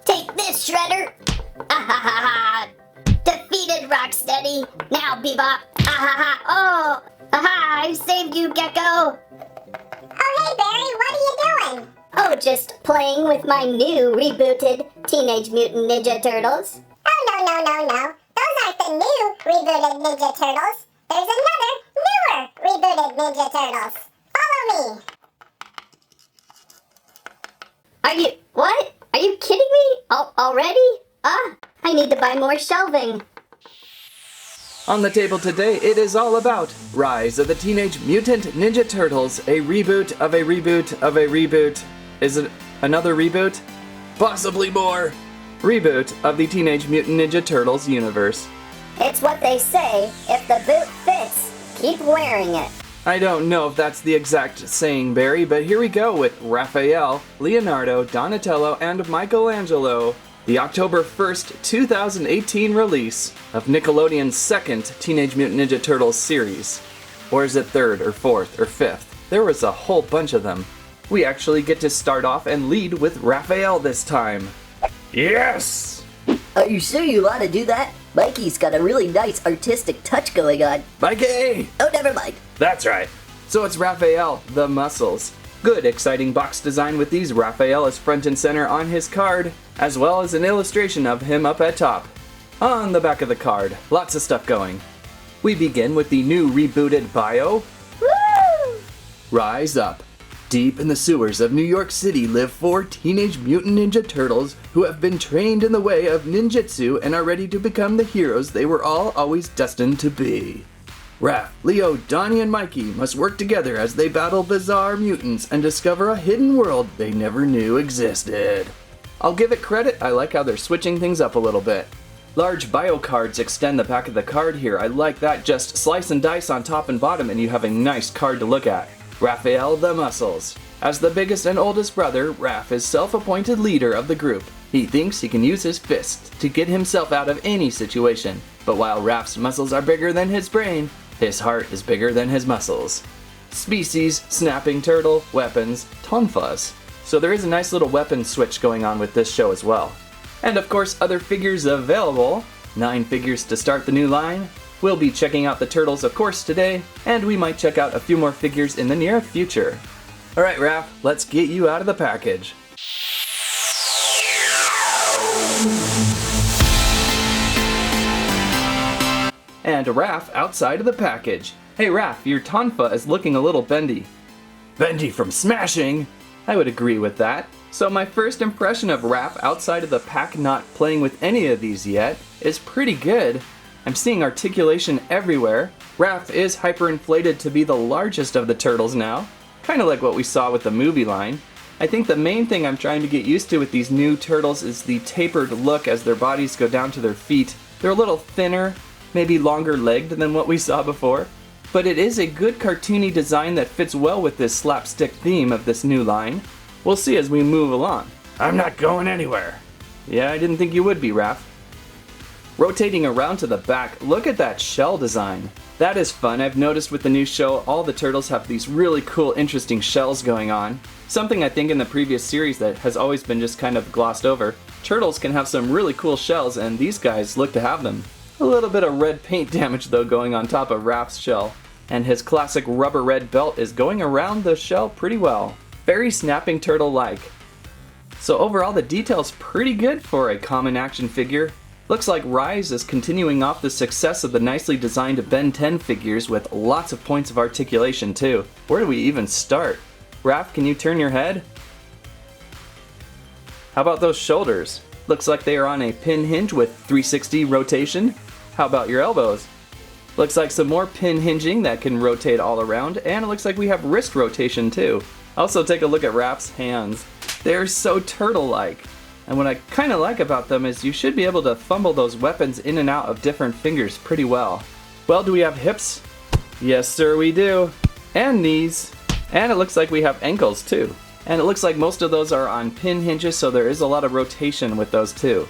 Take this, Shredder! Ah ha ha ha! Defeated, Rocksteady! Now, Bebop! Ah ha ha! Oh! Aha! I saved you, Gecko! Oh, hey, Barry, what are you doing? Oh, just playing with my new rebooted Teenage Mutant Ninja Turtles. Oh, no. Those aren't the new rebooted Ninja Turtles. There's another, newer rebooted Ninja Turtles. Follow me. What? Are you kidding me? Already? I need to buy more shelving. On the table today, it is all about Rise of the Teenage Mutant Ninja Turtles, a reboot of a reboot of a reboot. Is it another reboot? Possibly more. Reboot of the Teenage Mutant Ninja Turtles universe. It's what they say. If the boot fits, keep wearing it. I don't know if that's the exact saying, Barry, but here we go with Raphael, Leonardo, Donatello, and Michelangelo. The October 1st, 2018 release of Nickelodeon's second Teenage Mutant Ninja Turtles series. Or is it third, or fourth, or fifth? There was a whole bunch of them. We actually get to start off and lead with Raphael this time. Yes! Are you sure you want to do that? Mikey's got a really nice artistic touch going on. Mikey! Oh, never mind. That's right. So it's Raphael, the Muscles. Good, exciting box design with these. Raphael is front and center on his card, as well as an illustration of him up at top. On the back of the card, lots of stuff going. We begin with the new rebooted bio. Woo! Rise up. Deep in the sewers of New York City live 4 Teenage Mutant Ninja Turtles who have been trained in the way of ninjutsu and are ready to become the heroes they were all always destined to be. Raph, Leo, Donnie, and Mikey must work together as they battle bizarre mutants and discover a hidden world they never knew existed. I'll give it credit, I like how they're switching things up a little bit. Large bio cards extend the back of the card here. I like that, just slice and dice on top and bottom and you have a nice card to look at. Raphael the Muscles. As the biggest and oldest brother, Raph is self-appointed leader of the group. He thinks he can use his fists to get himself out of any situation. But while Raph's muscles are bigger than his brain, his heart is bigger than his muscles. Species, snapping turtle, weapons, tonfas. So there is a nice little weapon switch going on with this show as well. And of course, other figures available. 9 figures to start the new line. We'll be checking out the turtles, of course, today, and we might check out a few more figures in the near future. Alright, Raph, let's get you out of the package. And Raph outside of the package. Hey Raph, your tonfa is looking a little bendy. Bendy from smashing? I would agree with that. So my first impression of Raph outside of the pack, not playing with any of these yet, is pretty good. I'm seeing articulation everywhere. Raph is hyperinflated to be the largest of the turtles now. Kind of like what we saw with the movie line. I think the main thing I'm trying to get used to with these new turtles is the tapered look as their bodies go down to their feet. They're a little thinner, maybe longer legged than what we saw before. But it is a good cartoony design that fits well with this slapstick theme of this new line. We'll see as we move along. I'm not going anywhere. Yeah, I didn't think you would be, Raph. Rotating around to the back, look at that shell design. That is fun. I've noticed with the new show, all the turtles have these really cool, interesting shells going on. Something I think in the previous series that has always been just kind of glossed over. Turtles can have some really cool shells, and these guys look to have them. A little bit of red paint damage though going on top of Raph's shell. And his classic rubber red belt is going around the shell pretty well. Very snapping turtle-like. So overall the detail's pretty good for a common action figure. Looks like Rise is continuing off the success of the nicely designed Ben 10 figures with lots of points of articulation too. Where do we even start? Raph, can you turn your head? How about those shoulders? Looks like they are on a pin hinge with 360 rotation. How about your elbows? Looks like some more pin hinging that can rotate all around, and it looks like we have wrist rotation too. Also take a look at Raph's hands. They're so turtle-like. And what I kind of like about them is you should be able to fumble those weapons in and out of different fingers pretty well. Well, do we have hips? Yes, sir, we do. And knees. And it looks like we have ankles too. And it looks like most of those are on pin hinges, so there is a lot of rotation with those too.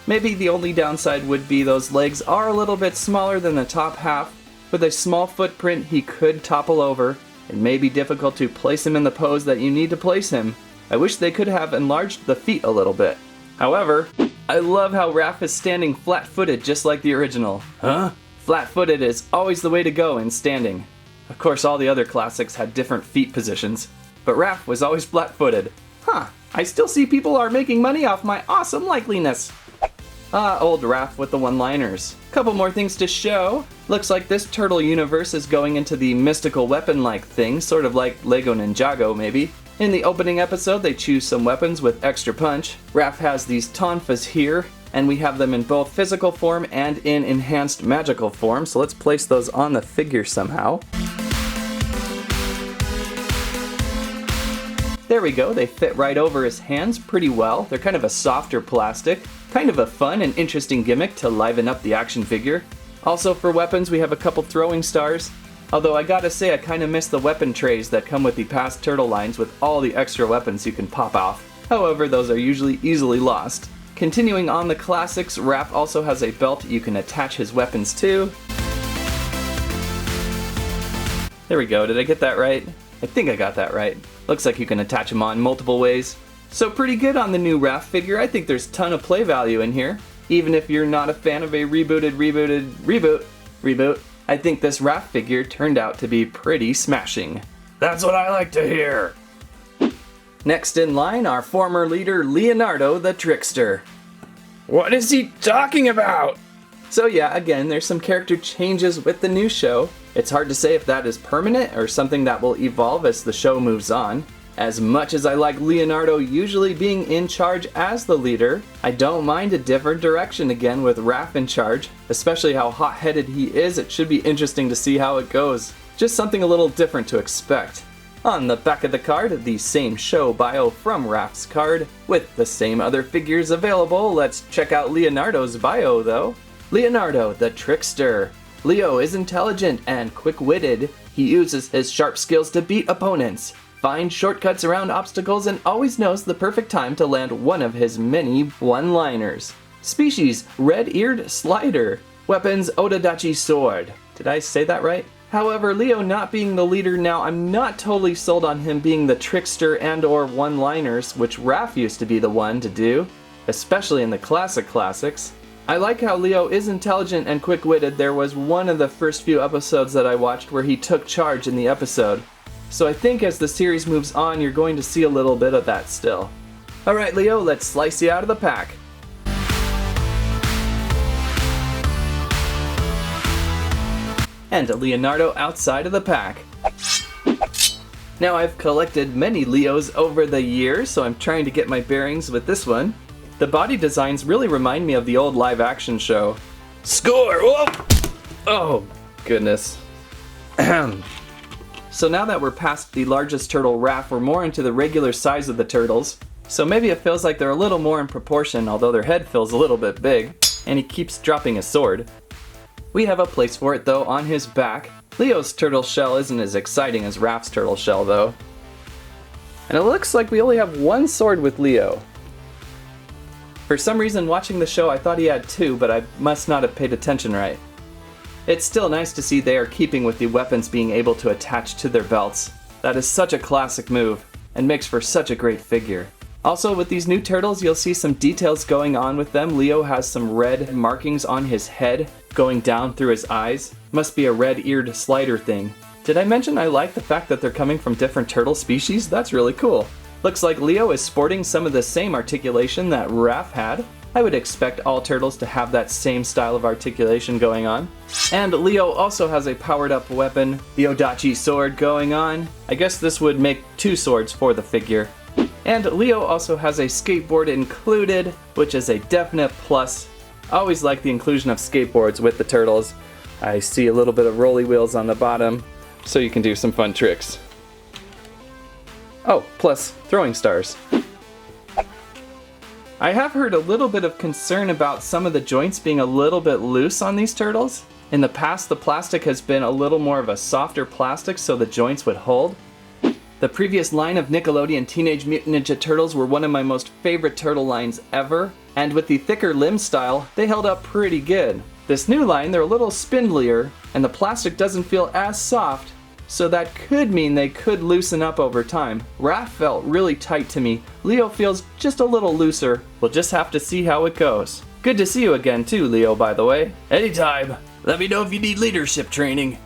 Maybe the only downside would be those legs are a little bit smaller than the top half. With a small footprint, he could topple over. It may be difficult to place him in the pose that you need to place him. I wish they could have enlarged the feet a little bit. However, I love how Raph is standing flat-footed just like the original. Huh? Flat-footed is always the way to go in standing. Of course, all the other classics had different feet positions, but Raph was always flat-footed. Huh, I still see people are making money off my awesome likeliness. Ah, old Raph with the one-liners. Couple more things to show. Looks like this turtle universe is going into the mystical weapon-like thing, sort of like Lego Ninjago maybe. In the opening episode, they choose some weapons with extra punch. Raph has these tonfas here, and we have them in both physical form and in enhanced magical form, so let's place those on the figure somehow. There we go, they fit right over his hands pretty well. They're kind of a softer plastic. Kind of a fun and interesting gimmick to liven up the action figure. Also for weapons, we have a couple throwing stars. Although I gotta say I kinda miss the weapon trays that come with the past turtle lines with all the extra weapons you can pop off. However, those are usually easily lost. Continuing on the classics, Raph also has a belt you can attach his weapons to. There we go, did I get that right? I think I got that right. Looks like you can attach them on multiple ways. So pretty good on the new Raph figure. I think there's a ton of play value in here. Even if you're not a fan of a reboot, I think this Raph figure turned out to be pretty smashing. That's what I like to hear. Next in line, our former leader, Leonardo the Trickster. What is he talking about? So yeah, again, there's some character changes with the new show. It's hard to say if that is permanent or something that will evolve as the show moves on. As much as I like Leonardo usually being in charge as the leader, I don't mind a different direction again with Raph in charge. Especially how hot-headed he is, it should be interesting to see how it goes. Just something a little different to expect. On the back of the card, the same show bio from Raph's card. With the same other figures available, let's check out Leonardo's bio though. Leonardo the Trickster. Leo is intelligent and quick-witted. He uses his sharp skills to beat opponents, finds shortcuts around obstacles, and always knows the perfect time to land one of his many one-liners. Species, red-eared slider. Weapons, Odadachi sword. Did I say that right? However, Leo not being the leader now, I'm not totally sold on him being the trickster and or one-liners, which Raph used to be the one to do, especially in the classics. I like how Leo is intelligent and quick-witted. There was one of the first few episodes that I watched where he took charge in the episode. So I think as the series moves on, you're going to see a little bit of that still. Alright Leo, let's slice you out of the pack. And a Leonardo outside of the pack. Now I've collected many Leos over the years, so I'm trying to get my bearings with this one. The body designs really remind me of the old live-action show. Score! Whoa! Oh, goodness. So now that we're past the largest turtle, Raph, we're more into the regular size of the turtles. So maybe it feels like they're a little more in proportion, although their head feels a little bit big. And he keeps dropping a sword. We have a place for it, though, on his back. Leo's turtle shell isn't as exciting as Raph's turtle shell, though. And it looks like we only have one sword with Leo. For some reason, watching the show, I thought he had two, but I must not have paid attention right. It's still nice to see they are keeping with the weapons being able to attach to their belts. That is such a classic move, and makes for such a great figure. Also, with these new turtles, you'll see some details going on with them. Leo has some red markings on his head, going down through his eyes. Must be a red-eared slider thing. Did I mention I like the fact that they're coming from different turtle species? That's really cool. Looks like Leo is sporting some of the same articulation that Raph had. I would expect all turtles to have that same style of articulation going on. And Leo also has a powered up weapon, the Odachi sword going on. I guess this would make two swords for the figure. And Leo also has a skateboard included, which is a definite plus. I always like the inclusion of skateboards with the turtles. I see a little bit of rolly wheels on the bottom, so you can do some fun tricks. Oh, plus throwing stars. I have heard a little bit of concern about some of the joints being a little bit loose on these turtles. In the past, the plastic has been a little more of a softer plastic so the joints would hold. The previous line of Nickelodeon Teenage Mutant Ninja Turtles were one of my most favorite turtle lines ever, and with the thicker limb style, they held up pretty good. This new line, they're a little spindlier, and the plastic doesn't feel as soft, so that could mean they could loosen up over time. Raph felt really tight to me. Leo feels just a little looser. We'll just have to see how it goes. Good to see you again too, Leo, by the way. Anytime. Let me know if you need leadership training.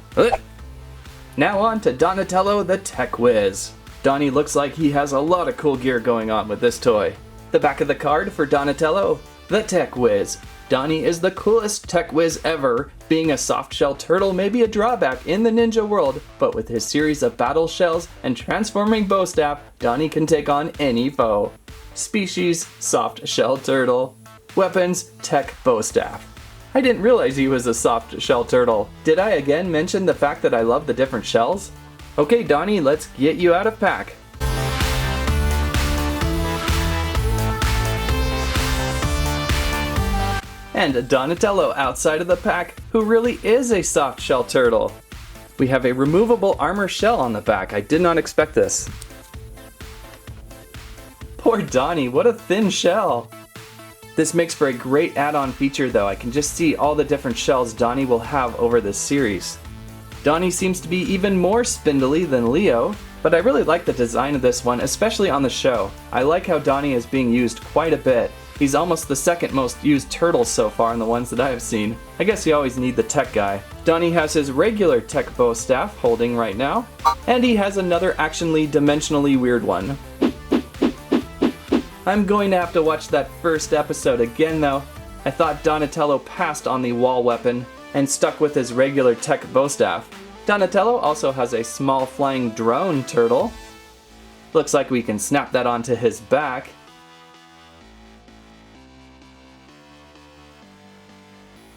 Now on to Donatello the Tech Whiz. Donnie looks like he has a lot of cool gear going on with this toy. The back of the card for Donatello, the Tech Whiz. Donnie is the coolest Tech Whiz ever. Being a soft-shell turtle may be a drawback in the ninja world, but with his series of battle shells and transforming bow staff, Donnie can take on any foe. Species, soft-shell turtle. Weapons, tech bow staff. I didn't realize he was a soft-shell turtle. Did I again mention the fact that I love the different shells? Okay, Donnie, let's get you out of pack. And Donatello outside of the pack, who really is a soft shell turtle. We have a removable armor shell on the back. I did not expect this. Poor Donnie, what a thin shell. This makes for a great add-on feature though. I can just see all the different shells Donnie will have over this series. Donnie seems to be even more spindly than Leo, but I really like the design of this one, especially on the show. I like how Donnie is being used quite a bit. He's almost the second most used turtle so far in the ones that I have seen. I guess you always need the tech guy. Donnie has his regular tech bow staff holding right now, and he has another actionally dimensionally weird one. I'm going to have to watch that first episode again though. I thought Donatello passed on the wall weapon and stuck with his regular tech bow staff. Donatello also has a small flying drone turtle. Looks like we can snap that onto his back.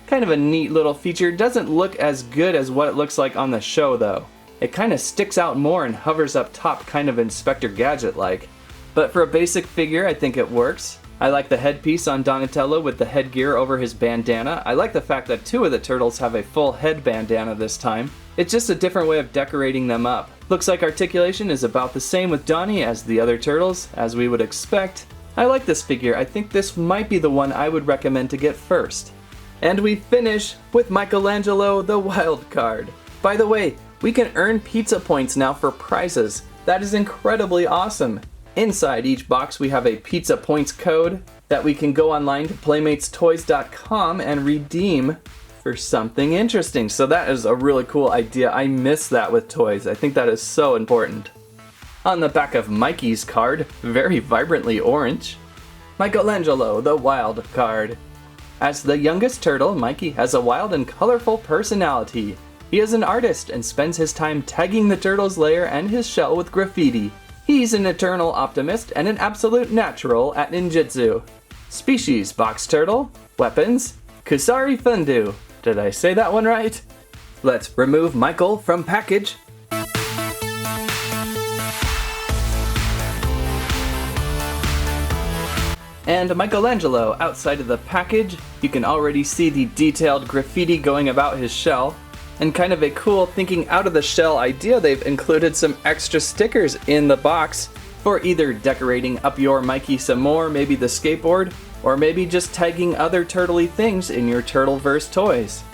Kind of a neat little feature. Doesn't look as good as what it looks like on the show though. It kind of sticks out more and hovers up top, kind of Inspector Gadget-like. But for a basic figure, I think it works. I like the headpiece on Donatello with the headgear over his bandana. I like the fact that two of the turtles have a full head bandana this time. It's just a different way of decorating them up. Looks like articulation is about the same with Donnie as the other turtles, as we would expect. I like this figure. I think this might be the one I would recommend to get first. And we finish with Michelangelo the Wild Card. By the way, we can earn pizza points now for prizes. That is incredibly awesome. Inside each box we have a pizza points code that we can go online to playmatestoys.com and redeem for something interesting. So that is a really cool idea. I miss that with toys. I think that is so important. On the back of Mikey's card, very vibrantly orange, Michelangelo the Wild Card. As the youngest turtle, Mikey has a wild and colorful personality. He is an artist and spends his time tagging the turtle's lair and his shell with graffiti. He's an eternal optimist and an absolute natural at ninjutsu. Species, box turtle. Weapons, Kusari Fundu. Did I say that one right? Let's remove Michael from package. And Michelangelo outside of the package. You can already see the detailed graffiti going about his shell. And kind of a cool thinking out of the shell idea, they've included some extra stickers in the box for either decorating up your Mikey some more, maybe the skateboard, or maybe just tagging other turtley things in your Turtleverse toys.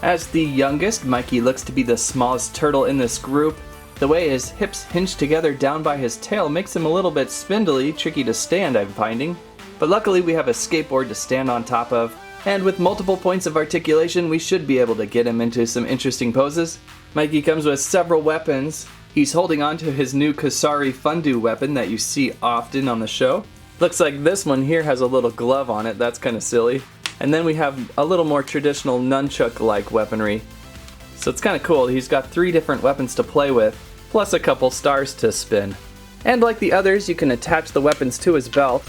As the youngest, Mikey looks to be the smallest turtle in this group. The way his hips hinge together down by his tail makes him a little bit spindly, tricky to stand I'm finding. But luckily we have a skateboard to stand on top of, and with multiple points of articulation we should be able to get him into some interesting poses. Mikey comes with several weapons. He's holding on to his new Kusari Fundu weapon that you see often on the show. Looks like this one here has a little glove on it, that's kind of silly. And then we have a little more traditional nunchuck-like weaponry. So it's kind of cool, he's got 3 different weapons to play with, plus a couple stars to spin. And like the others, you can attach the weapons to his belt.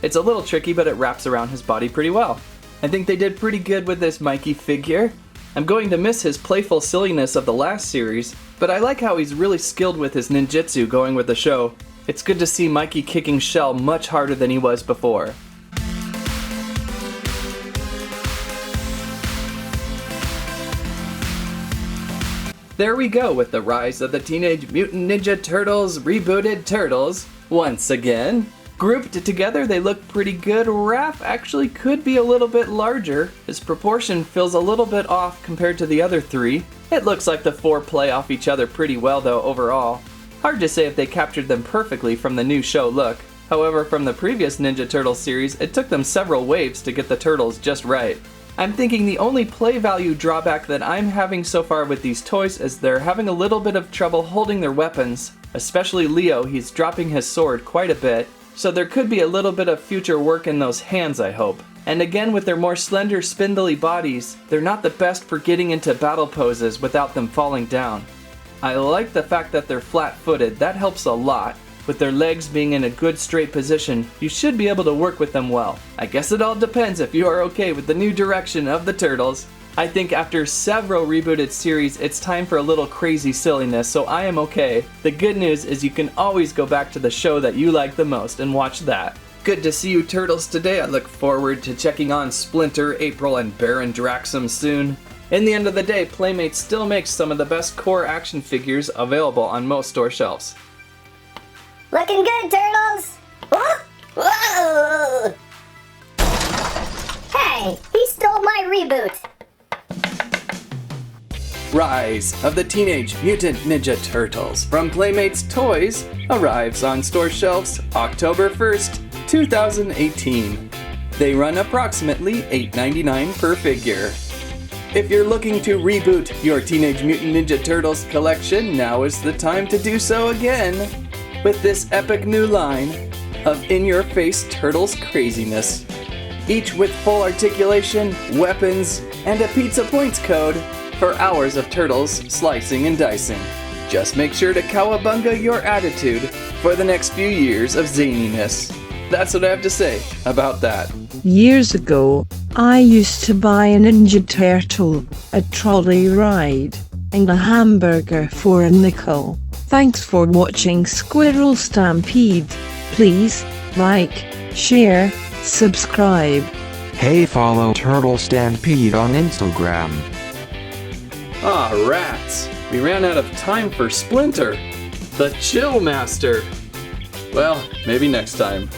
It's a little tricky, but it wraps around his body pretty well. I think they did pretty good with this Mikey figure. I'm going to miss his playful silliness of the last series, but I like how he's really skilled with his ninjutsu going with the show. It's good to see Mikey kicking shell much harder than he was before. There we go with the rise of the Teenage Mutant Ninja Turtles rebooted turtles. Once again, Grouped together, they look pretty good. Raph actually could be a little bit larger. His proportion feels a little bit off compared to the other three. It looks like the four play off each other pretty well though overall. Hard to say if they captured them perfectly from the new show look. However, from the previous Ninja Turtles series, it took them several waves to get the turtles just right. I'm thinking the only play value drawback that I'm having so far with these toys is they're having a little bit of trouble holding their weapons. Especially Leo, he's dropping his sword quite a bit. So there could be a little bit of future work in those hands, I hope. And again, with their more slender, spindly bodies, they're not the best for getting into battle poses without them falling down. I like the fact that they're flat-footed, that helps a lot. With their legs being in a good straight position, you should be able to work with them well. I guess it all depends if you are okay with the new direction of the Turtles. I think after several rebooted series, it's time for a little crazy silliness, so I am okay. The good news is you can always go back to the show that you like the most and watch that. Good to see you Turtles today. I look forward to checking on Splinter, April, and Baron Draxum soon. In the end of the day, Playmates still makes some of the best core action figures available on most store shelves. Looking good, Turtles! Whoa! Hey, he stole my Reboot! Rise of the Teenage Mutant Ninja Turtles from Playmates Toys arrives on store shelves October 1st, 2018. They run approximately $8.99 per figure. If you're looking to reboot your Teenage Mutant Ninja Turtles collection, now is the time to do so again with this epic new line of in-your-face Turtles craziness. Each with full articulation, weapons, and a pizza points code for hours of Turtles slicing and dicing. Just make sure to cowabunga your attitude for the next few years of zaniness. That's what I have to say about that. Years ago, I used to buy a Ninja Turtle, a trolley ride, and a hamburger for a nickel. Thanks for watching Squirrel Stampede. Please like, share, subscribe. Hey, follow Turtle Stampede on Instagram. Ah, rats! We ran out of time for Splinter, the Chill Master. Well, maybe next time.